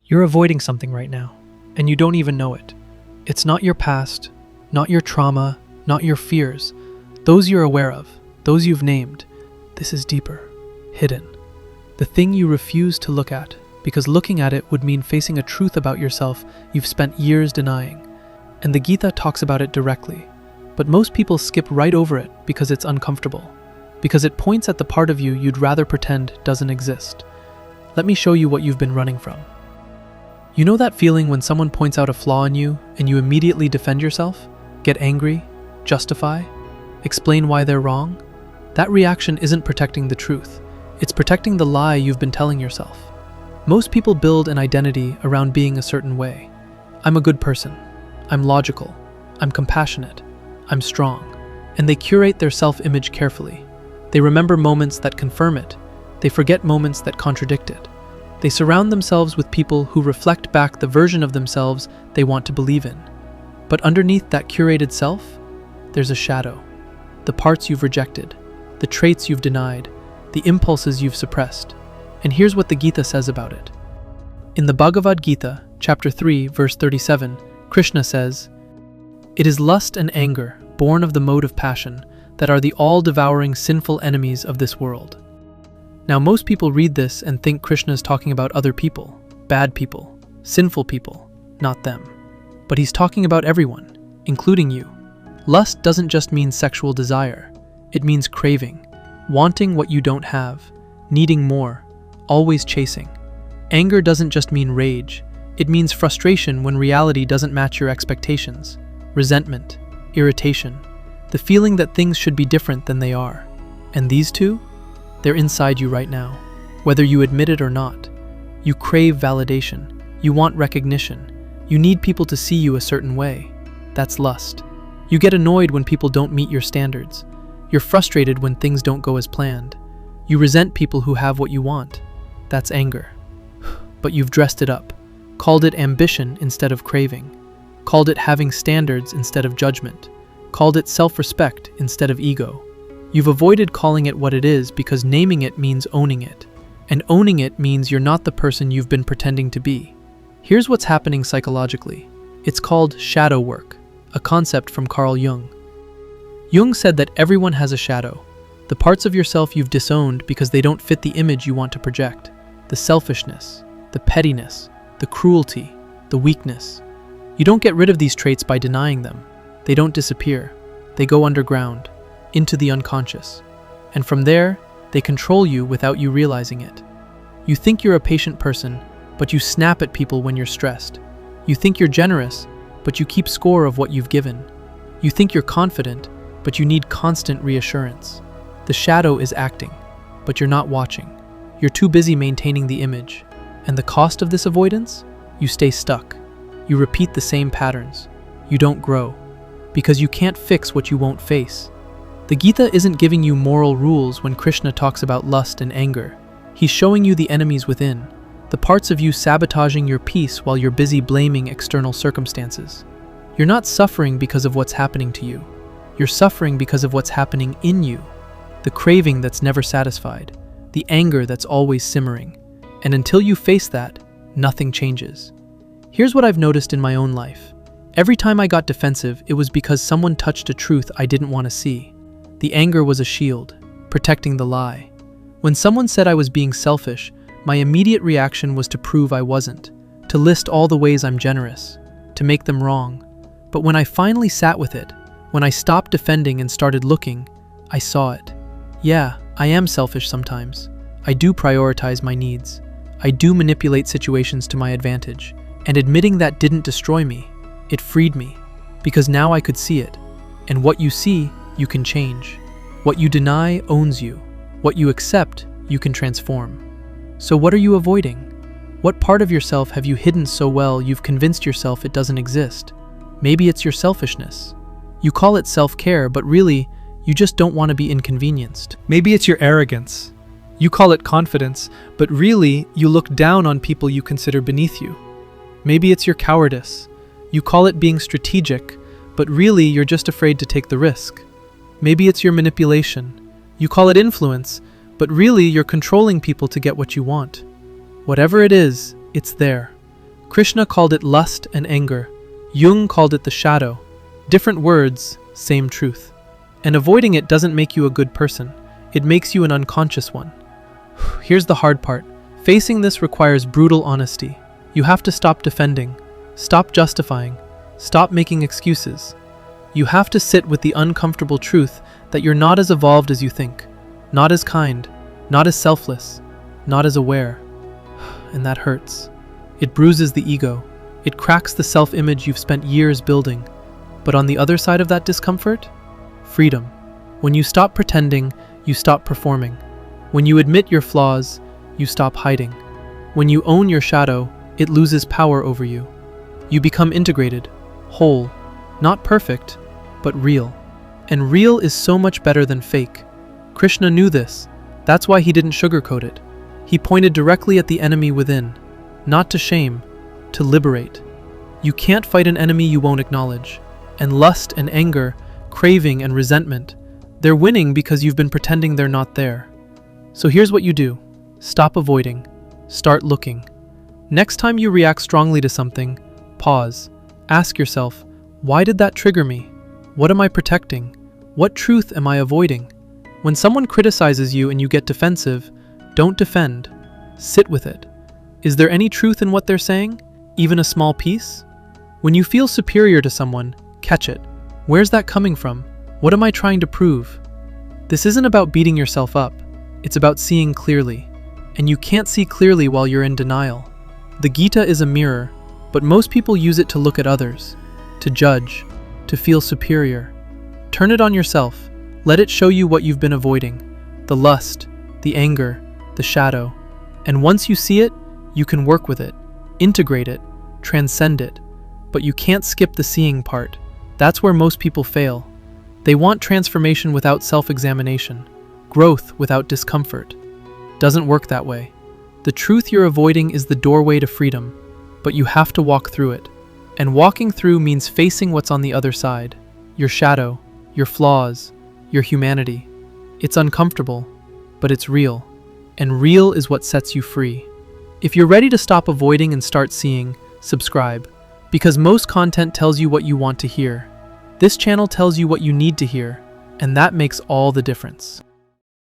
You're avoiding something right now, and you don't even know it. It's not your past, not your trauma, not your fears. Those you're aware of, those you've named. This is deeper, hidden. The thing you refuse to look at, because looking at it would mean facing a truth about yourself you've spent years denying. And the Gita talks about it directly. But most people skip right over it because it's uncomfortable, because it points at the part of you you'd rather pretend doesn't exist. Let me show you what you've been running from. You know that feeling when someone points out a flaw in you and you immediately defend yourself? Get angry? Justify? Explain why they're wrong? That reaction isn't protecting the truth. It's protecting the lie you've been telling yourself. Most people build an identity around being a certain way. I'm a good person. I'm logical. I'm compassionate. I'm strong. And they curate their self-image carefully. They remember moments that confirm it. They forget moments that contradict it. They surround themselves with people who reflect back the version of themselves they want to believe in. But underneath that curated self, there's a shadow. The parts you've rejected, the traits you've denied, the impulses you've suppressed. And here's what the Gita says about it. In the Bhagavad Gita, chapter 3, verse 37, Krishna says, "It is lust and anger, born of the mode of passion, that are the all-devouring sinful enemies of this world." Now most people read this and think Krishna is talking about other people, bad people, sinful people, not them. But he's talking about everyone, including you. Lust doesn't just mean sexual desire. It means craving, wanting what you don't have, needing more, always chasing. Anger doesn't just mean rage. It means frustration when reality doesn't match your expectations, resentment, irritation, the feeling that things should be different than they are. And these two? They're inside you right now, whether you admit it or not. You crave validation. You want recognition. You need people to see you a certain way. That's lust. You get annoyed when people don't meet your standards. You're frustrated when things don't go as planned. You resent people who have what you want. That's anger. But you've dressed it up, called it ambition instead of craving, called it having standards instead of judgment, called it self-respect instead of ego. You've avoided calling it what it is because naming it means owning it. And owning it means you're not the person you've been pretending to be. Here's what's happening psychologically. It's called shadow work, a concept from Carl Jung. Jung said that everyone has a shadow, the parts of yourself you've disowned because they don't fit the image you want to project, the selfishness, the pettiness, the cruelty, the weakness. You don't get rid of these traits by denying them. They don't disappear. They go underground, into the unconscious. And from there, they control you without you realizing it. You think you're a patient person, but you snap at people when you're stressed. You think you're generous, but you keep score of what you've given. You think you're confident, but you need constant reassurance. The shadow is acting, but you're not watching. You're too busy maintaining the image. And the cost of this avoidance? You stay stuck. You repeat the same patterns. You don't grow, because you can't fix what you won't face. The Gita isn't giving you moral rules when Krishna talks about lust and anger. He's showing you the enemies within, the parts of you sabotaging your peace while you're busy blaming external circumstances. You're not suffering because of what's happening to you. You're suffering because of what's happening in you. The craving that's never satisfied, the anger that's always simmering. And until you face that, nothing changes. Here's what I've noticed in my own life. Every time I got defensive, it was because someone touched a truth I didn't want to see. The anger was a shield, protecting the lie. When someone said I was being selfish, my immediate reaction was to prove I wasn't, to list all the ways I'm generous, to make them wrong. But when I finally sat with it, when I stopped defending and started looking, I saw it. Yeah, I am selfish sometimes. I do prioritize my needs. I do manipulate situations to my advantage. And admitting that didn't destroy me. It freed me. Because now I could see it. And what you see, you can change. What you deny owns you. What you accept, you can transform. So what are you avoiding? What part of yourself have you hidden so well you've convinced yourself it doesn't exist? Maybe it's your selfishness. You call it self-care, but really, you just don't want to be inconvenienced. Maybe it's your arrogance. You call it confidence, but really, you look down on people you consider beneath you. Maybe it's your cowardice. You call it being strategic, but really, you're just afraid to take the risk. Maybe it's your manipulation. You call it influence, but really, you're controlling people to get what you want. Whatever it is, it's there. Krishna called it lust and anger. Jung called it the shadow. Different words, same truth. And avoiding it doesn't make you a good person. It makes you an unconscious one. Here's the hard part. Facing this requires brutal honesty. You have to stop defending, stop justifying, stop making excuses. You have to sit with the uncomfortable truth that you're not as evolved as you think, not as kind, not as selfless, not as aware. And that hurts. It bruises the ego. It cracks the self-image you've spent years building. But on the other side of that discomfort? Freedom. When you stop pretending, you stop performing. When you admit your flaws, you stop hiding. When you own your shadow, it loses power over you. You become integrated, whole, not perfect, but real. And real is so much better than fake. Krishna knew this. That's why he didn't sugarcoat it. He pointed directly at the enemy within, not to shame, to liberate. You can't fight an enemy you won't acknowledge. And lust and anger, craving and resentment, they're winning because you've been pretending they're not there. So here's what you do. Stop avoiding. Start looking. Next time you react strongly to something, pause. Ask yourself, why did that trigger me? What am I protecting? What truth am I avoiding? When someone criticizes you and you get defensive, don't defend. Sit with it. Is there any truth in what they're saying? Even a small piece? When you feel superior to someone, catch it. Where's that coming from? What am I trying to prove? This isn't about beating yourself up. It's about seeing clearly. And you can't see clearly while you're in denial. The Gita is a mirror, but most people use it to look at others, to judge, to feel superior. Turn it on yourself. Let it show you what you've been avoiding. The lust, the anger, the shadow. And once you see it, you can work with it, integrate it, transcend it. But you can't skip the seeing part. That's where most people fail. They want transformation without self-examination, growth without discomfort. Doesn't work that way. The truth you're avoiding is the doorway to freedom, but you have to walk through it. And walking through means facing what's on the other side. Your shadow, your flaws, your humanity. It's uncomfortable, but it's real. And real is what sets you free. If you're ready to stop avoiding and start seeing, subscribe. Because most content tells you what you want to hear. This channel tells you what you need to hear, and that makes all the difference.